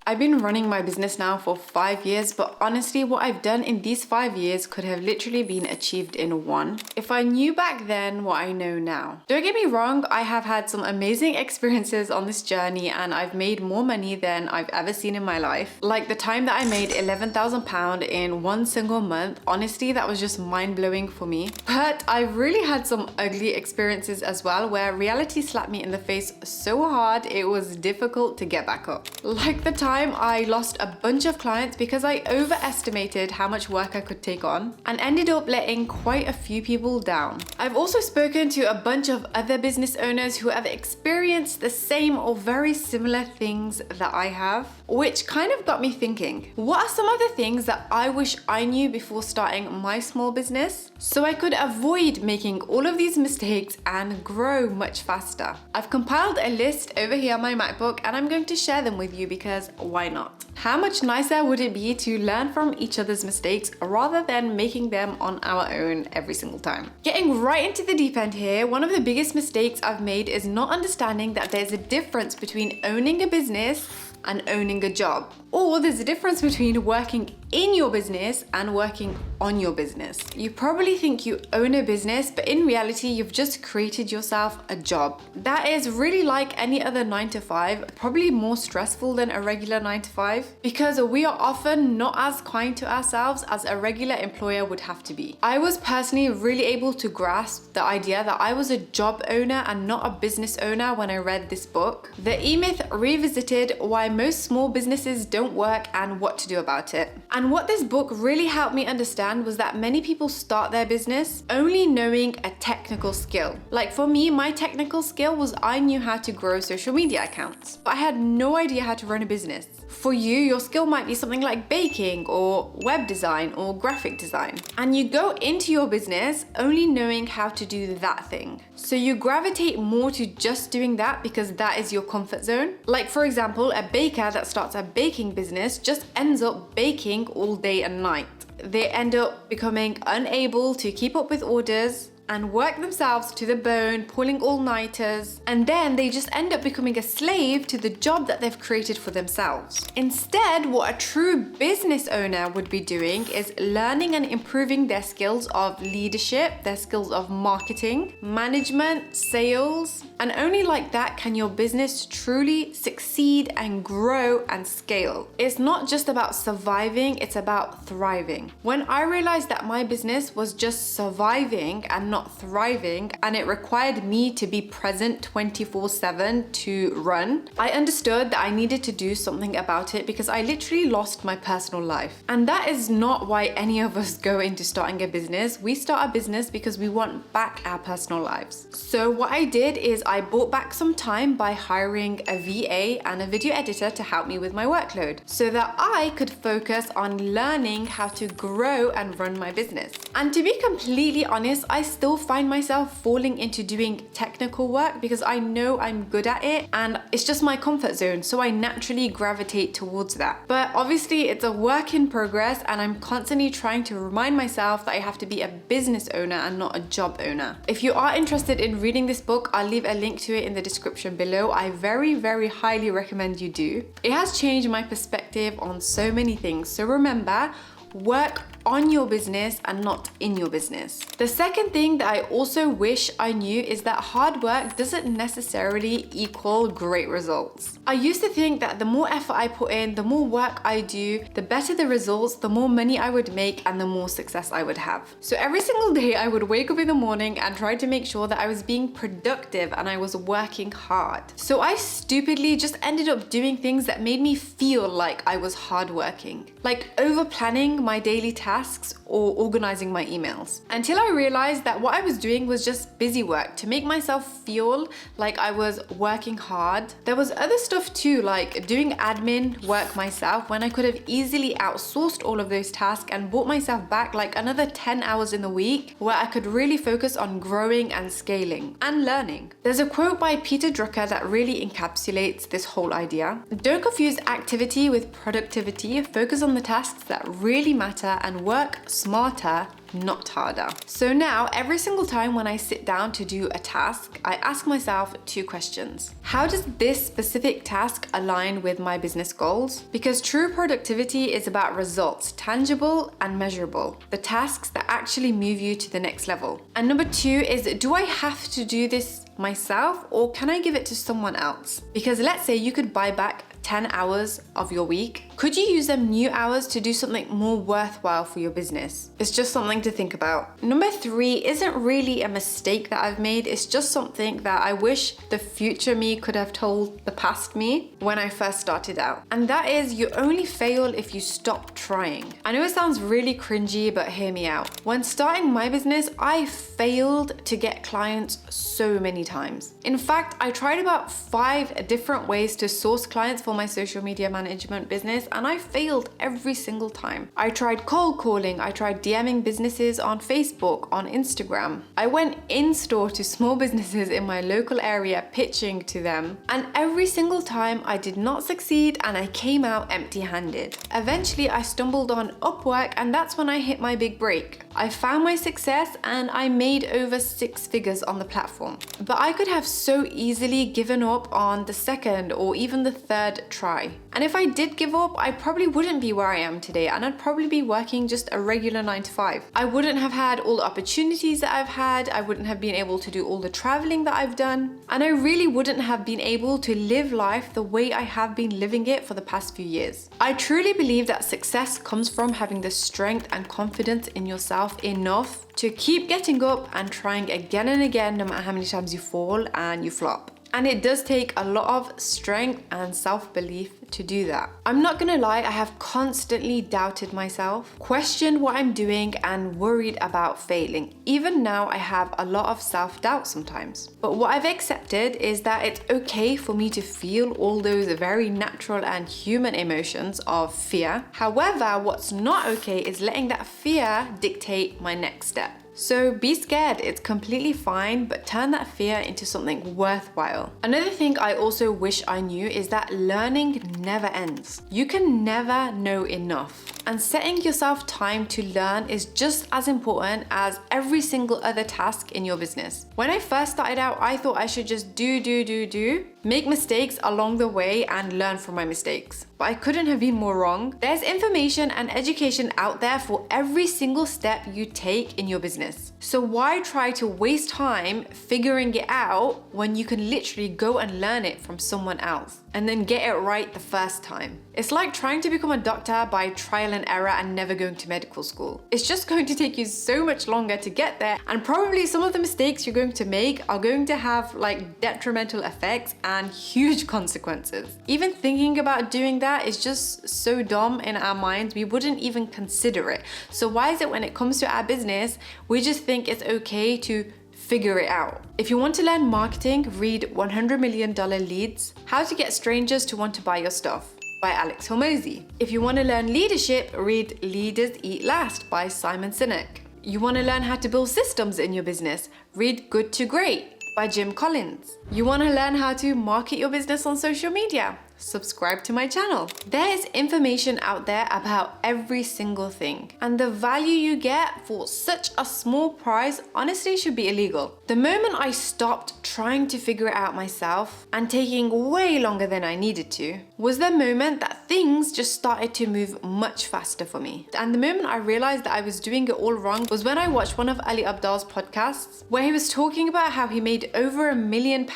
I've been running my business now for 5 years, but honestly, what I've done in these 5 years could have literally been achieved in one. If I knew back then what I know now. Don't get me wrong, I have had some amazing experiences on this journey and I've made more money than I've ever seen in my life. Like the time that I made £11,000 in one single month, honestly, that was just mind-blowing for me. But I've really had some ugly experiences as well, where reality slapped me in the face so hard it was difficult to get back up. Like the time I lost a bunch of clients because I overestimated how much work I could take on and ended up letting quite a few people down. I've also spoken to a bunch of other business owners who have experienced the same or very similar things that I have, which kind of got me thinking, what are some of the things that I wish I knew before starting my small business so I could avoid making all of these mistakes and grow much faster? I've compiled a list over here on my MacBook and I'm going to share them with you because why not? How much nicer would it be to learn from each other's mistakes rather than making them on our own every single time? Getting right into the deep end here, one of the biggest mistakes I've made is not understanding that there's a difference between owning a business and owning a job. Or there's a difference between working in your business and working on your business. You probably think you own a business, but in reality, you've just created yourself a job. That is really like any other 9 to 5, probably more stressful than a regular 9 to 5, because we are often not as kind to ourselves as a regular employer would have to be. I was personally really able to grasp the idea that I was a job owner and not a business owner when I read this book. The E-Myth revisited why most small businesses don't work and what to do about it. And what this book really helped me understand was that many people start their business only knowing a technical skill. Like for me, my technical skill was I knew how to grow social media accounts, but I had no idea how to run a business. For you, your skill might be something like baking or web design or graphic design. And you go into your business only knowing how to do that thing. So you gravitate more to just doing that because that is your comfort zone. Like for example, a baker that starts a baking business just ends up baking all day and night. They end up becoming unable to keep up with orders and work themselves to the bone, pulling all-nighters, and then they just end up becoming a slave to the job that they've created for themselves. Instead, what a true business owner would be doing is learning and improving their skills of leadership, their skills of marketing, management, sales, and only like that can your business truly succeed and grow and scale. It's not just about surviving, it's about thriving. When I realized that my business was just surviving and not thriving, and it required me to be present 24/7 to run, I understood that I needed to do something about it because I literally lost my personal life. And that is not why any of us go into starting a business. We start a business because we want back our personal lives. So what I did is I bought back some time by hiring a VA and a video editor to help me with my workload so that I could focus on learning how to grow and run my business. And to be completely honest, I still find myself falling into doing technical work because I know I'm good at it and it's just my comfort zone, so I naturally gravitate towards that. But obviously it's a work in progress and I'm constantly trying to remind myself that I have to be a business owner and not a job owner. If you are interested in reading this book, I'll leave a link to it in the description below. I very highly recommend you do. It has changed my perspective on so many things. So remember, work on your business and not in your business. The second thing that I also wish I knew is that hard work doesn't necessarily equal great results. I used to think that the more effort I put in, the more work I do, the better the results, the more money I would make and the more success I would have. So every single day I would wake up in the morning and try to make sure that I was being productive and I was working hard. So I stupidly just ended up doing things that made me feel like I was hardworking, like over planning my daily tasks or organizing my emails, until I realized that what I was doing was just busy work to make myself feel like I was working hard. There was other stuff too, like doing admin work myself when I could have easily outsourced all of those tasks and brought myself back like another 10 hours in the week where I could really focus on growing and scaling and learning. There's a quote by Peter Drucker that really encapsulates this whole idea. Don't confuse activity with productivity. Focus on the tasks that really matter and work smarter, not harder. So now every single time when I sit down to do a task, I ask myself 2 questions. How does this specific task align with my business goals? Because true productivity is about results, tangible and measurable, the tasks that actually move you to the next level. And number 2 is, do I have to do this myself or can I give it to someone else? Because let's say you could buy back 10 hours of your week. Could you use them new hours to do something more worthwhile for your business? It's just something to think about. Number 3 isn't really a mistake that I've made. It's just something that I wish the future me could have told the past me when I first started out. And that is, you only fail if you stop trying. I know it sounds really cringy, but hear me out. When starting my business, I failed to get clients so many times. In fact, I tried about 5 different ways to source clients for my social media management business, and I failed every single time. I tried cold calling, I tried DMing businesses on Facebook, on Instagram. I went in-store to small businesses in my local area pitching to them, and every single time I did not succeed and I came out empty-handed. Eventually I stumbled on Upwork, and that's when I hit my big break. I found my success and I made over 6 figures on the platform. But I could have so easily given up on the second or even the third try. And if I did give up, I probably wouldn't be where I am today, and I'd probably be working just a regular 9 to 5. I wouldn't have had all the opportunities that I've had, I wouldn't have been able to do all the traveling that I've done, and I really wouldn't have been able to live life the way I have been living it for the past few years. I truly believe that success comes from having the strength and confidence in yourself enough to keep getting up and trying again and again, no matter how many times you fall and you flop. And it does take a lot of strength and self-belief to do that. I'm not gonna lie, I have constantly doubted myself, questioned what I'm doing, and worried about failing. Even now, I have a lot of self-doubt sometimes. But what I've accepted is that it's okay for me to feel all those very natural and human emotions of fear. However, what's not okay is letting that fear dictate my next step. So be scared, it's completely fine, but turn that fear into something worthwhile. Another thing I also wish I knew is that learning never ends. You can never know enough. And setting yourself time to learn is just as important as every single other task in your business. When I first started out, I thought I should just do, make mistakes along the way and learn from my mistakes. But I couldn't have been more wrong. There's information and education out there for every single step you take in your business. So why try to waste time figuring it out when you can literally go and learn it from someone else and then get it right the first time? It's like trying to become a doctor by trial and error and never going to medical school. It's just going to take you so much longer to get there, and probably some of the mistakes you're going to make are going to have like detrimental effects and huge consequences. Even thinking about doing that is just so dumb in our minds, we wouldn't even consider it. So why is it when it comes to our business, we just think it's okay to figure it out? If you want to learn marketing, read $100 Million Leads, How to Get Strangers to Want to Buy Your Stuff by Alex Hormozi. If you want to learn leadership, read Leaders Eat Last by Simon Sinek. You want to learn how to build systems in your business, read Good to Great by Jim Collins. You want to learn how to market your business on social media? Subscribe to my channel. There is information out there about every single thing, and the value you get for such a small price honestly should be illegal. The moment I stopped trying to figure it out myself and taking way longer than I needed to was the moment that things just started to move much faster for me. And the moment I realized that I was doing it all wrong was when I watched one of Ali Abdaal's podcasts where he was talking about how he made over £1 million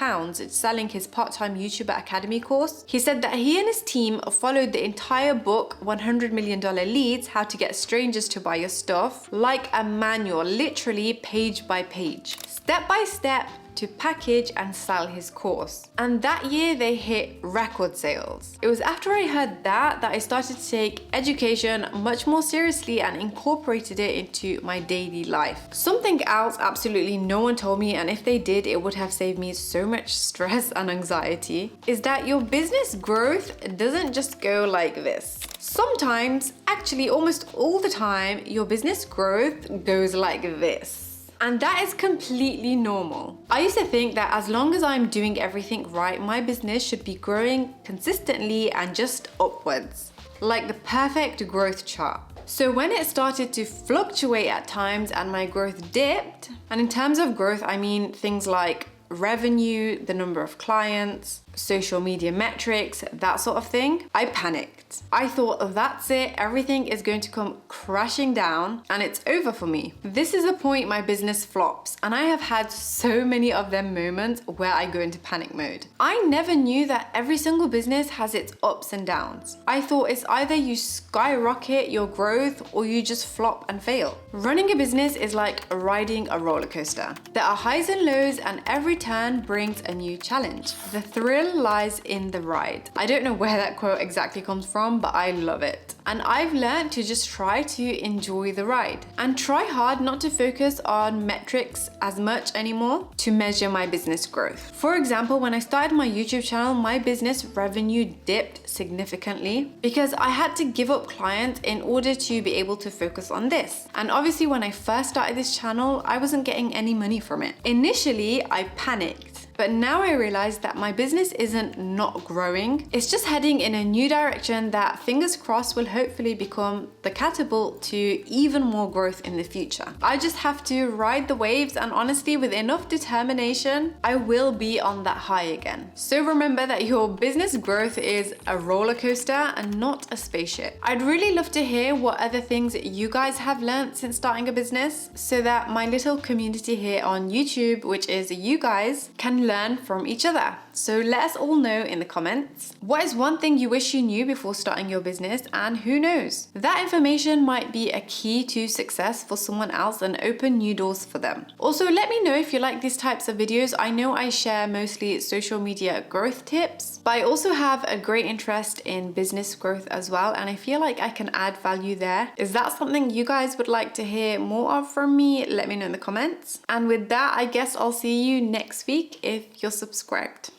selling his part-time YouTuber Academy course. He said that he and his team followed the entire book, $100 Million Leads, How to Get Strangers to Buy Your Stuff, like a manual, literally page by page, step by step, to package and sell his course. And that year they hit record sales. It was after I heard that I started to take education much more seriously and incorporated it into my daily life. Something else absolutely no one told me, and if they did, it would have saved me so much stress and anxiety, is that your business growth doesn't just go like this. Sometimes, actually almost all the time, your business growth goes like this. And that is completely normal. I used to think that as long as I'm doing everything right, my business should be growing consistently and just upwards, like the perfect growth chart. So when it started to fluctuate at times and my growth dipped, and in terms of growth, I mean things like revenue, the number of clients, social media metrics, that sort of thing, I panicked. I thought, that's it, everything is going to come crashing down and it's over for me. This is the point my business flops, and I have had so many of them moments where I go into panic mode. I never knew that every single business has its ups and downs. I thought it's either you skyrocket your growth or you just flop and fail. Running a business is like riding a roller coaster. There are highs and lows, and every turn brings a new challenge. The thrill lies in the ride. I don't know where that quote exactly comes from, but I love it. And I've learned to just try to enjoy the ride and try hard not to focus on metrics as much anymore to measure my business growth. For example, when I started my YouTube channel, my business revenue dipped significantly because I had to give up clients in order to be able to focus on this. And obviously, when I first started this channel, I wasn't getting any money from it. Initially, I panicked. But now I realize that my business isn't not growing. It's just heading in a new direction that, fingers crossed, will hopefully become the catapult to even more growth in the future. I just have to ride the waves, and honestly, with enough determination, I will be on that high again. So remember that your business growth is a roller coaster and not a spaceship. I'd really love to hear what other things you guys have learned since starting a business, so that my little community here on YouTube, which is you guys, can learn from each other. So let us all know in the comments. What is one thing you wish you knew before starting your business, and who knows? That information might be a key to success for someone else and open new doors for them. Also, let me know if you like these types of videos. I know I share mostly social media growth tips, but I also have a great interest in business growth as well, and I feel like I can add value there. Is that something you guys would like to hear more of from me? Let me know in the comments. And with that, I guess I'll see you next week if you're subscribed.